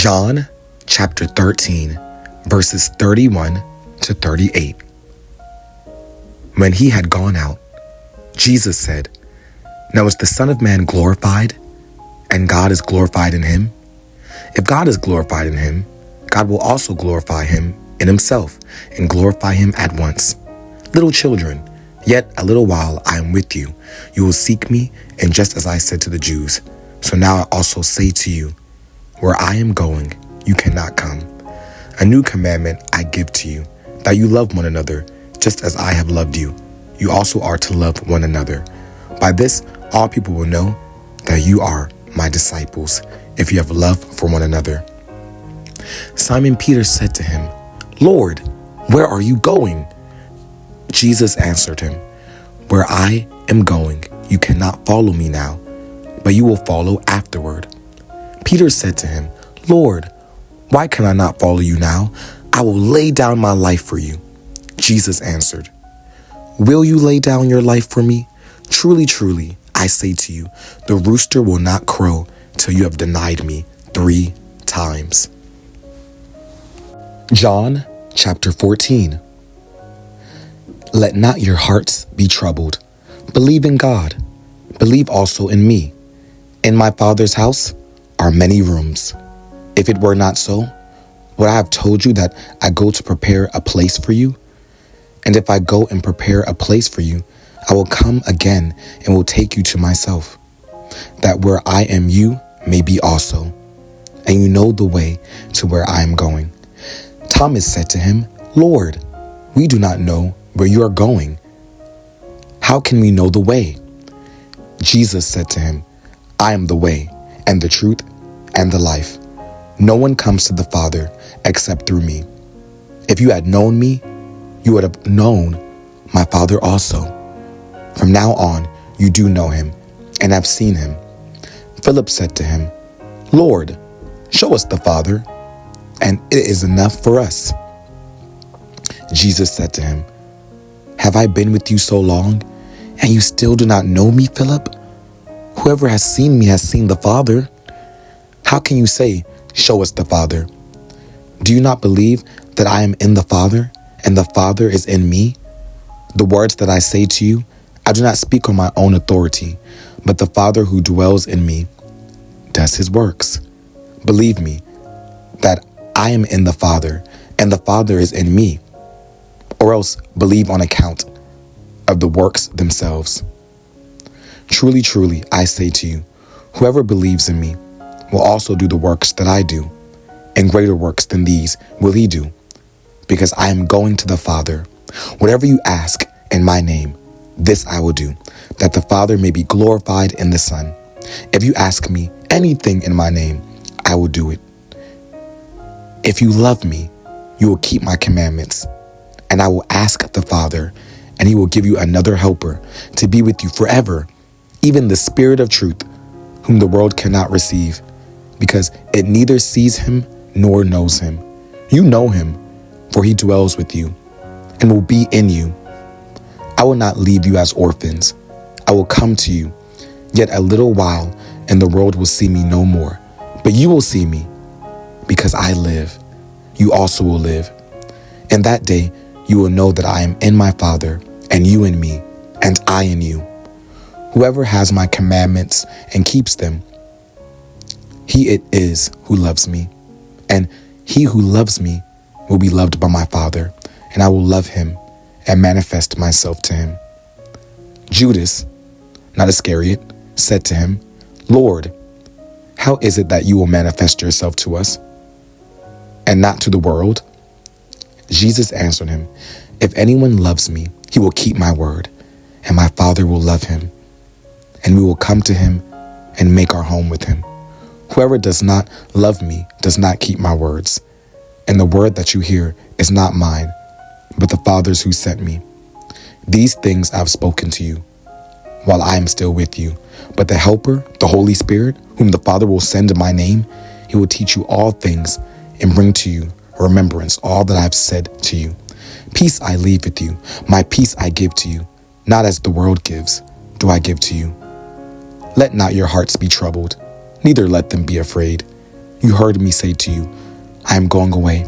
John chapter 13, verses 31 to 38. When he had gone out, Jesus said, "Now is the Son of Man glorified, and God is glorified in him? If God is glorified in him, God will also glorify him in himself and glorify him at once. Little children, yet a little while I am with you. You will seek me, and just as I said to the Jews, so now I also say to you, where I am going, you cannot come. A new commandment I give to you, that you love one another, just as I have loved you. You also are to love one another. By this, all people will know that you are my disciples, if you have love for one another." Simon Peter said to him, "Lord, where are you going?" Jesus answered him, "Where I am going, you cannot follow me now, but you will follow afterward." Peter said to him, "Lord, why can I not follow you now? I will lay down my life for you." Jesus answered, "Will you lay down your life for me? Truly, truly, I say to you, the rooster will not crow till you have denied me 3 times. John chapter 14. Let not your hearts be troubled. Believe in God. Believe also in me. In my Father's house are many rooms. If it were not so, would I have told you that I go to prepare a place for you? And if I go and prepare a place for you, I will come again and will take you to myself, that where I am you may be also, and you know the way to where I am going." Thomas said to him, "Lord, we do not know where you are going. How can we know the way?" Jesus said to him, "I am the way and the truth and the life. No one comes to the Father except through me. If you had known me, you would have known my Father also. From now on, you do know him and have seen him." Philip said to him, "Lord, show us the Father, and it is enough for us." Jesus said to him, "Have I been with you so long, and you still do not know me, Philip? Whoever has seen me has seen the Father. How can you say, 'Show us the Father'? Do you not believe that I am in the Father, and the Father is in me? The words that I say to you, I do not speak on my own authority, but the Father who dwells in me does his works. Believe me that I am in the Father, and the Father is in me, or else believe on account of the works themselves. Truly, truly, I say to you, whoever believes in me will also do the works that I do, and greater works than these will he do, because I am going to the Father. Whatever you ask in my name, this I will do, that the Father may be glorified in the Son. If you ask me anything in my name, I will do it. If you love me, you will keep my commandments, and I will ask the Father, and he will give you another helper to be with you forever, even the Spirit of truth, whom the world cannot receive, because it neither sees him nor knows him. You know him, for he dwells with you and will be in you. I will not leave you as orphans. I will come to you. Yet a little while, and the world will see me no more. But you will see me, because I live. You also will live. In that day, you will know that I am in my Father, and you in me, and I in you. Whoever has my commandments and keeps them, he it is who loves me. And he who loves me will be loved by my Father, and I will love him and manifest myself to him." Judas, not Iscariot, said to him, "Lord, how is it that you will manifest yourself to us and not to the world?" Jesus answered him, "If anyone loves me, he will keep my word, and my Father will love him, and we will come to him and make our home with him. Whoever does not love me does not keep my words, and the word that you hear is not mine, but the Father's who sent me. These things I have spoken to you while I am still with you. But the Helper, the Holy Spirit, whom the Father will send in my name, he will teach you all things and bring to you remembrance all that I have said to you. Peace I leave with you, my peace I give to you. Not as the world gives, do I give to you. Let not your hearts be troubled, neither let them be afraid. You heard me say to you, I am going away,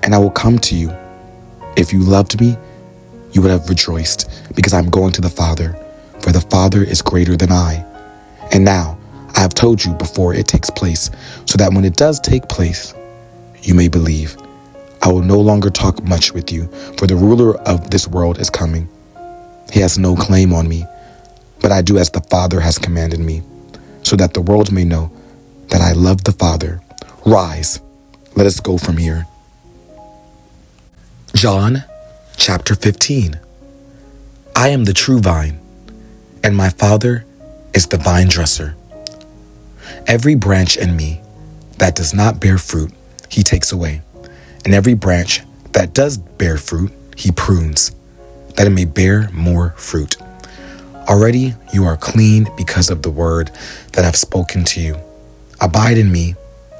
and I will come to you. If you loved me, you would have rejoiced, because I am going to the Father, for the Father is greater than I. And now I have told you before it takes place, so that when it does take place, you may believe. I will no longer talk much with you, for the ruler of this world is coming. He has no claim on me, but I do as the Father has commanded me, so that the world may know that I love the Father. Rise, let us go from here. John chapter 15. I am the true vine, and my Father is the vine dresser. Every branch in me that does not bear fruit, he takes away. And every branch that does bear fruit, he prunes, that it may bear more fruit. Already you are clean because of the word that I've spoken to you. Abide in me,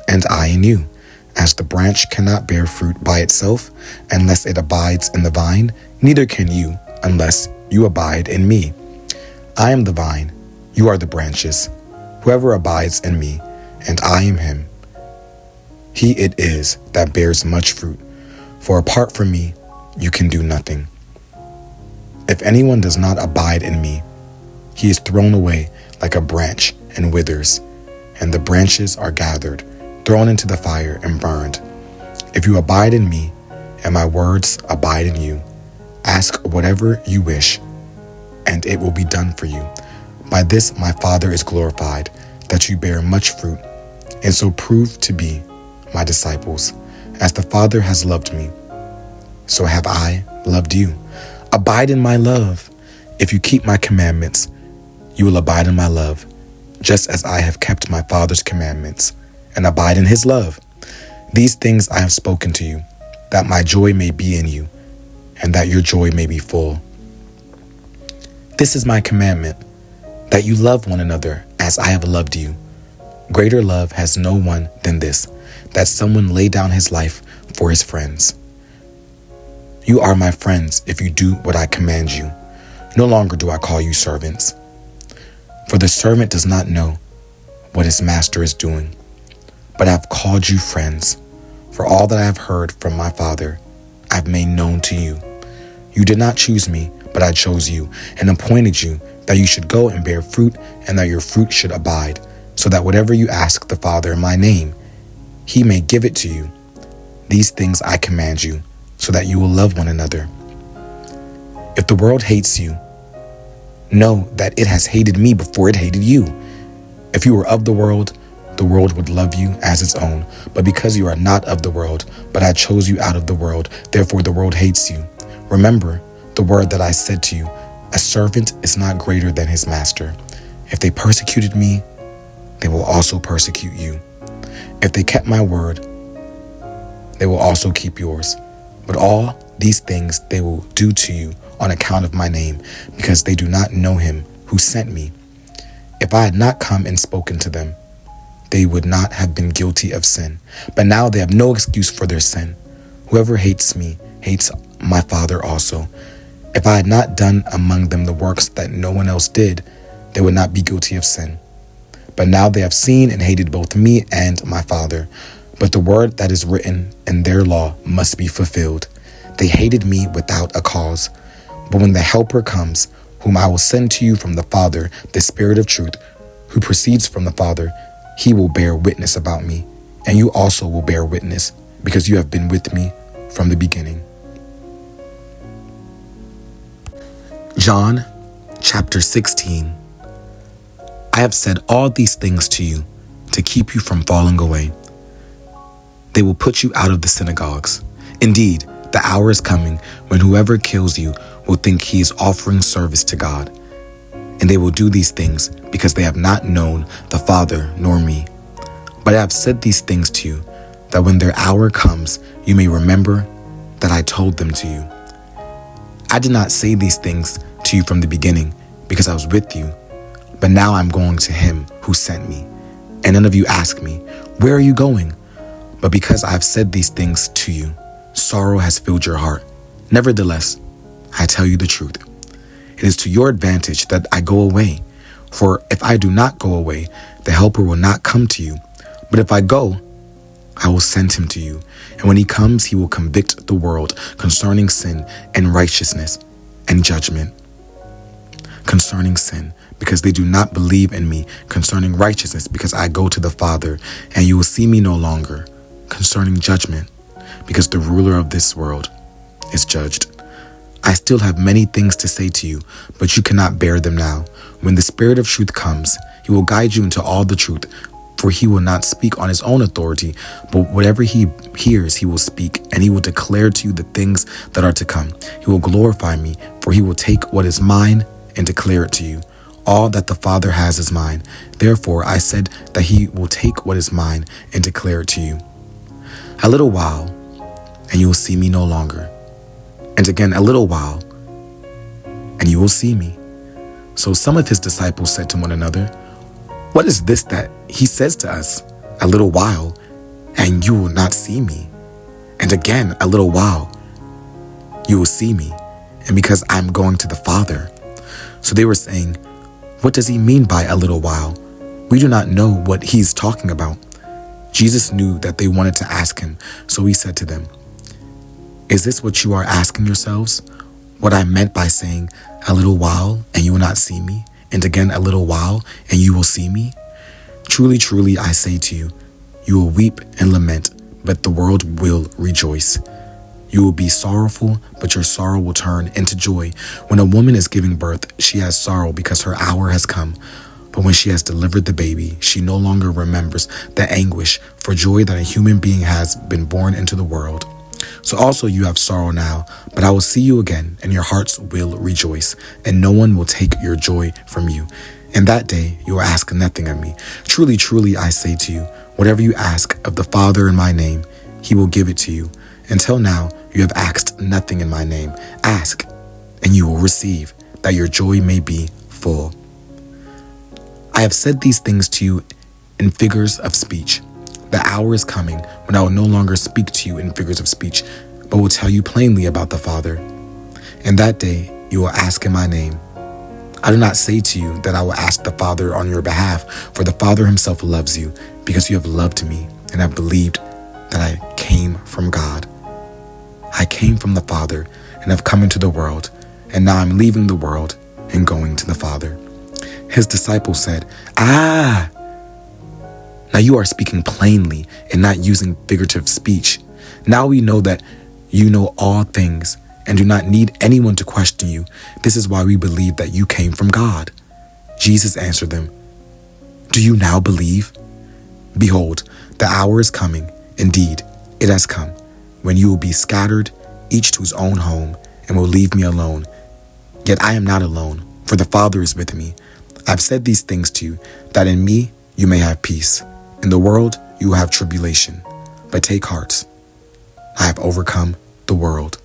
and I in you. As the branch cannot bear fruit by itself unless it abides in the vine, neither can you unless you abide in me. I am the vine, you are the branches. Whoever abides in me, and I in him, he it is that bears much fruit. For apart from me, you can do nothing. If anyone does not abide in me, he is thrown away like a branch and withers, and the branches are gathered, thrown into the fire and burned. If you abide in me, and my words abide in you, ask whatever you wish, and it will be done for you. By this my Father is glorified, that you bear much fruit, and so prove to be my disciples. As the Father has loved me, so have I loved you. Abide in my love. If you keep my commandments, you will abide in my love, just as I have kept my Father's commandments and abide in his love. These things I have spoken to you, that my joy may be in you, and that your joy may be full. This is my commandment, that you love one another as I have loved you. Greater love has no one than this, that someone lay down his life for his friends. You are my friends if you do what I command you. No longer do I call you servants, for the servant does not know what his master is doing. But I have called you friends, for all that I have heard from my Father I have made known to you. You did not choose me, but I chose you, and appointed you that you should go and bear fruit, and that your fruit should abide, so that whatever you ask the Father in my name, he may give it to you. These things I command you, so that you will love one another. If the world hates you, know that it has hated me before it hated you. If you were of the world would love you as its own. But because you are not of the world, but I chose you out of the world, therefore the world hates you. Remember the word that I said to you, a servant is not greater than his master. If they persecuted me, they will also persecute you. If they kept my word, they will also keep yours. But all these things they will do to you on account of my name, because they do not know him who sent me. If I had not come and spoken to them, they would not have been guilty of sin. But now they have no excuse for their sin. Whoever hates me hates my Father also. If I had not done among them the works that no one else did, they would not be guilty of sin. But now they have seen and hated both me and my Father. But the word that is written in their law must be fulfilled. They hated me without a cause. But when the Helper comes, whom I will send to you from the Father, the Spirit of truth, who proceeds from the Father, he will bear witness about me, and you also will bear witness, because you have been with me from the beginning. John chapter 16. I have said all these things to you to keep you from falling away. They will put you out of the synagogues. Indeed, the hour is coming when whoever kills you will think he is offering service to God. And they will do these things because they have not known the Father nor me. But I have said these things to you, that when their hour comes, you may remember that I told them to you. I did not say these things to you from the beginning, because I was with you. But now I'm going to him who sent me. And none of you ask me, where are you going? But because I have said these things to you, sorrow has filled your heart. Nevertheless, I tell you the truth. It is to your advantage that I go away. For if I do not go away, the Helper will not come to you. But if I go, I will send him to you. And when he comes, he will convict the world concerning sin and righteousness and judgment. Concerning sin, because they do not believe in me. Concerning righteousness, because I go to the Father, and you will see me no longer. Concerning judgment, because the ruler of this world is judged. I still have many things to say to you, but you cannot bear them now. When the Spirit of truth comes, he will guide you into all the truth, for he will not speak on his own authority, but whatever he hears, he will speak, and he will declare to you the things that are to come. He will glorify me, for he will take what is mine and declare it to you. All that the Father has is mine. Therefore, I said that he will take what is mine and declare it to you. A little while, and you will see me no longer. And again, a little while, and you will see me. So some of his disciples said to one another, "What is this that he says to us? A little while, and you will not see me. And again, a little while, you will see me. And because I'm going to the Father." So they were saying, "What does he mean by a little while? We do not know what he's talking about." Jesus knew that they wanted to ask him, so he said to them, "Is this what you are asking yourselves? What I meant by saying, 'A little while, and you will not see me,' and again, 'a little while, and you will see me'? Truly, truly, I say to you, you will weep and lament, but the world will rejoice. You will be sorrowful, but your sorrow will turn into joy. When a woman is giving birth, she has sorrow because her hour has come. But when she has delivered the baby, she no longer remembers the anguish for joy that a human being has been born into the world. So also you have sorrow now, but I will see you again, and your hearts will rejoice, and no one will take your joy from you. In that day you will ask nothing of me. Truly, truly, I say to you, whatever you ask of the Father in my name, he will give it to you. Until now, you have asked nothing in my name. Ask, and you will receive, that your joy may be full. I have said these things to you in figures of speech. The hour is coming when I will no longer speak to you in figures of speech, but will tell you plainly about the Father. In that day, you will ask in my name. I do not say to you that I will ask the Father on your behalf, for the Father himself loves you, because you have loved me and have believed that I came from God. I came from the Father and have come into the world, and now I'm leaving the world and going to the Father." His disciples said, "Ah, now you are speaking plainly and not using figurative speech. Now we know that you know all things and do not need anyone to question you. This is why we believe that you came from God." Jesus answered them, "Do you now believe? Behold, the hour is coming. Indeed, it has come, when you will be scattered, each to his own home, and will leave me alone. Yet I am not alone, for the Father is with me. I've said these things to you, that in me you may have peace. In the world you will have tribulation, but take heart. I have overcome the world."